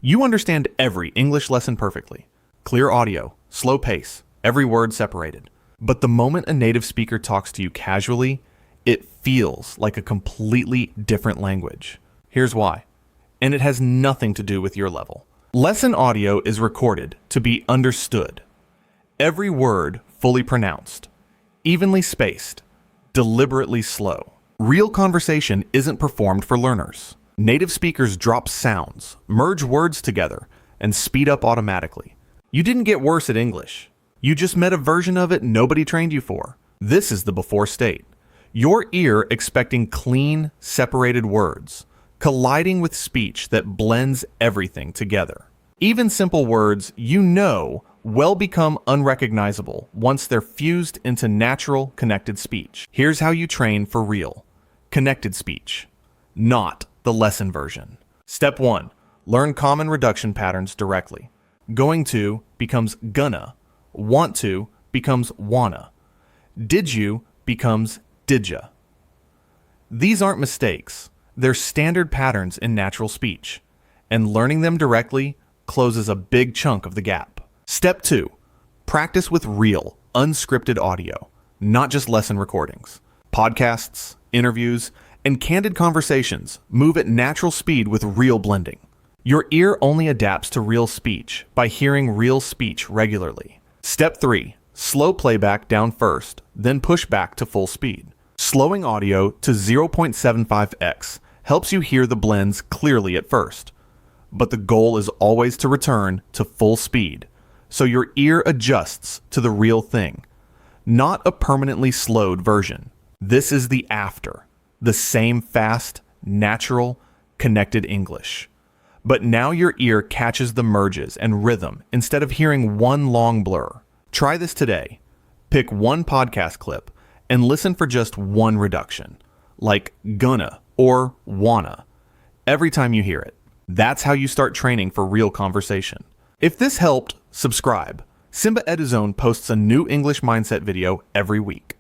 You understand every English lesson perfectly. Clear audio, slow pace, every word separated. But the moment a native speaker talks to you casually, it feels like a completely different language. Here's why. And it has nothing to do with your level. Lesson audio is recorded to be understood. Every word fully pronounced, evenly spaced, deliberately slow. Real conversation isn't performed for learners. Native speakers drop sounds, merge words together, and speed up automatically. You didn't get worse at English. You just met a version of it nobody trained you for. This is the before state. Your ear expecting clean, separated words, colliding with speech that blends everything together. Even simple words you know will become unrecognizable once they're fused into natural, connected speech. Here's how you train for real. Connected speech, not the lesson version. Step 1. Learn common reduction patterns directly. Going to becomes gonna. Want to becomes wanna. Did you becomes didya. These aren't mistakes. They're standard patterns in natural speech, and learning them directly closes a big chunk of the gap. Step 2. Practice with real, unscripted audio, not just lesson recordings. Podcasts, interviews, and candid conversations move at natural speed with real blending. Your ear only adapts to real speech by hearing real speech regularly. Step 3. Slow playback down first, then push back to full speed. Slowing audio to 0.75x helps you hear the blends clearly at first, but the goal is always to return to full speed, so your ear adjusts to the real thing, not a permanently slowed version. This is the after, the same fast, natural, connected English. But now your ear catches the merges and rhythm instead of hearing one long blur. Try this today. Pick one podcast clip and listen for just one reduction, like gonna or wanna, every time you hear it. That's how you start training for real conversation. If this helped, subscribe. Simba Eduzone posts a new English mindset video every week.